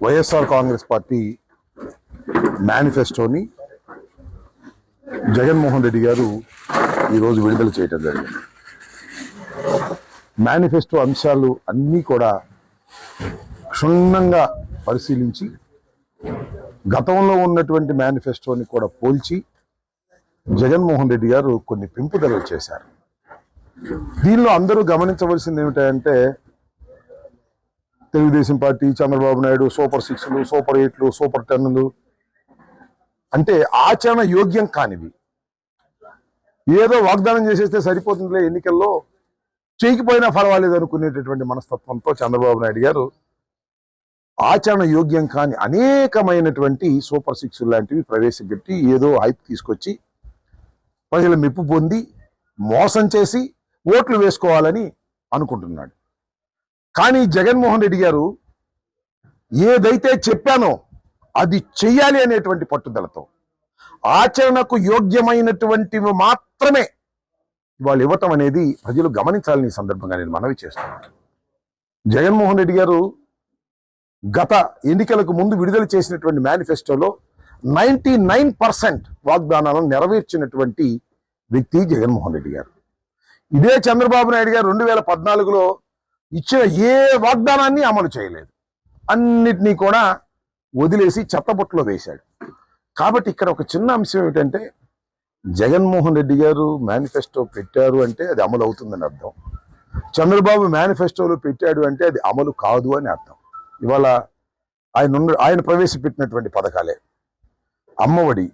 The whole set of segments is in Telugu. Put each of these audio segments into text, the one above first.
వైఎస్ఆర్ కాంగ్రెస్ పార్టీ మేనిఫెస్టోని జగన్మోహన్ రెడ్డి గారు ఈరోజు విడుదల చేయడం జరిగింది. మేనిఫెస్టో అంశాలు అన్నీ కూడా క్షుణ్ణంగా పరిశీలించి గతంలో ఉన్నటువంటి మేనిఫెస్టోని కూడా పోల్చి జగన్మోహన్ రెడ్డి గారు కొన్ని పెంపుదలలు చేశారు. దీనిలో అందరూ గమనించవలసింది ఏమిటంటే తెలుగుదేశం పార్టీ, చంద్రబాబు నాయుడు సూపర్ 6లు, సూపర్ 8లు, సూపర్ 10లు అంటే ఆచరణ యోగ్యం కానివి. ఏదో వాగ్దానం చేసేస్తే సరిపోతుందిలే, ఎన్నికల్లో చేయకపోయినా పర్వాలేదు అనుకునేటటువంటి మనస్తత్వంతో చంద్రబాబు నాయుడు గారు ఆచరణ యోగ్యం కాని అనేకమైనటువంటి సూపర్ 6 లాంటివి ప్రవేశపెట్టి ఏదో హైప్ తీసుకొచ్చి ప్రజల మెప్పు పొంది మోసం చేసి ఓట్లు వేసుకోవాలని అనుకుంటున్నాడు. కానీ జగన్మోహన్ రెడ్డి గారు ఏదైతే చెప్పానో అది చెయ్యాలి అనేటువంటి పట్టుదలతో ఆచరణకు యోగ్యమైనటువంటివి మాత్రమే వాళ్ళు ఇవ్వటం అనేది ప్రజలు గమనించాలని సందర్భంగా నేను మనవి చేస్తున్నాను. జగన్మోహన్ రెడ్డి గారు గత ఎన్నికలకు ముందు విడుదల చేసినటువంటి మేనిఫెస్టోలో 99% వాగ్దానాలను నెరవేర్చినటువంటి వ్యక్తి జగన్మోహన్ రెడ్డి గారు. ఇదే చంద్రబాబు నాయుడు గారు 2014లో ఇచ్చిన ఏ వాగ్దానాన్ని అమలు చేయలేదు, అన్నిటినీ కూడా వదిలేసి చెత్తబుట్టలో వేశాడు. కాబట్టి ఇక్కడ ఒక చిన్న అంశం ఏమిటంటే జగన్మోహన్ రెడ్డి గారు మేనిఫెస్టో పెట్టారు అంటే అది అమలు అవుతుందని అర్థం. చంద్రబాబు మేనిఫెస్టోలో పెట్టాడు అంటే అది అమలు కాదు అని అర్థం. ఇవాళ ఆయన ప్రవేశపెట్టినటువంటి పథకాలే అమ్మఒడి,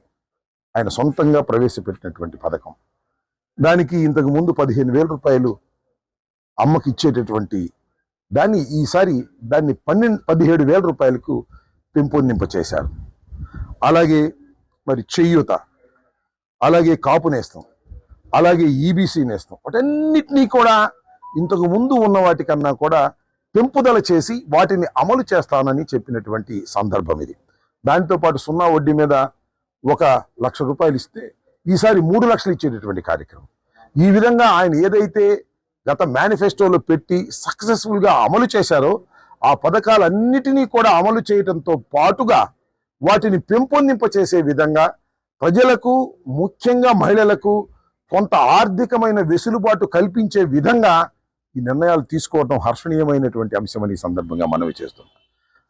ఆయన సొంతంగా ప్రవేశపెట్టినటువంటి పథకం. దానికి ఇంతకు ముందు 15,000 రూపాయలు అమ్మకి ఇచ్చేటటువంటి దాన్ని ఈసారి దాన్ని 17,000 రూపాయలకు పెంపొందింప చేశారు. అలాగే మరి చెయ్యూత, అలాగే కాపు నేస్తం, అలాగే ఈబీసీ నేస్తం, వాటన్నిటినీ కూడా ఇంతకు ముందు ఉన్న వాటికన్నా కూడా పెంపుదల చేసి వాటిని అమలు చేస్తానని చెప్పినటువంటి సందర్భం ఇది. దానితో పాటు 0 వడ్డీ మీద 1,00,000 రూపాయలు ఇస్తే ఈసారి 3 లక్షలు ఇచ్చేటటువంటి కార్యక్రమం. ఈ విధంగా ఆయన ఏదైతే గత మేనిఫెస్టోలో పెట్టి సక్సెస్ఫుల్గా అమలు చేశారో ఆ పథకాలన్నిటినీ కూడా అమలు చేయడంతో పాటుగా వాటిని పెంపొందింప చేసే విధంగా ప్రజలకు, ముఖ్యంగా మహిళలకు కొంత ఆర్థికమైన వెసులుబాటు కల్పించే విధంగా ఈ నిర్ణయాలు తీసుకోవడం హర్షణీయమైనటువంటి అంశమని సందర్భంగా మనవి చేస్తున్నాం.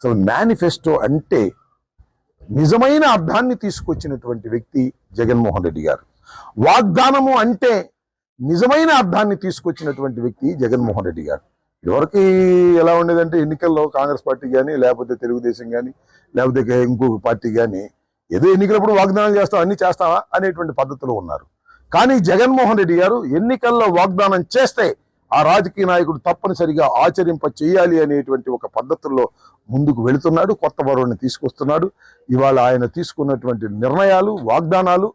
అసలు మేనిఫెస్టో అంటే నిజమైన అర్థాన్ని తీసుకొచ్చినటువంటి వ్యక్తి జగన్మోహన్ రెడ్డి గారు. వాగ్దానము అంటే నిజమైన అర్థాన్ని తీసుకొచ్చినటువంటి వ్యక్తి జగన్మోహన్ రెడ్డి గారు. ఎవరికి ఎలా ఉండేదంటే ఎన్నికల్లో కాంగ్రెస్ పార్టీ కానీ, లేకపోతే తెలుగుదేశం కానీ, లేకపోతే ఇంకొక పార్టీ కానీ ఏదో ఎన్నికలప్పుడు వాగ్దానం చేస్తావా, అన్ని చేస్తావా అనేటువంటి పద్ధతిలో ఉన్నారు. కానీ జగన్మోహన్ రెడ్డి గారు ఎన్నికల్లో వాగ్దానం చేస్తే ఆ రాజకీయ నాయకుడు తప్పనిసరిగా ఆచరింప చేయాలి అనేటువంటి ఒక పద్ధతుల్లో ముందుకు వెళుతున్నాడు. కొత్త వరుణ్ణి తీసుకొస్తున్నాడు. ఇవాళ ఆయన తీసుకున్నటువంటి నిర్ణయాలు, వాగ్దానాలు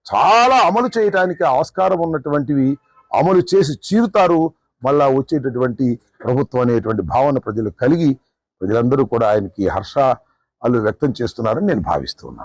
చాలా అమలు చేయడానికి ఆస్కారం ఉన్నటువంటివి అమలు చేసి చీరుతారు. మళ్ళా వచ్చేటటువంటి ప్రభుత్వం అనేటువంటి భావన ప్రజలు కలిగి ప్రజలందరూ కూడా ఆయనకి హర్షాలు వ్యక్తం చేస్తున్నారని నేను భావిస్తున్నాను.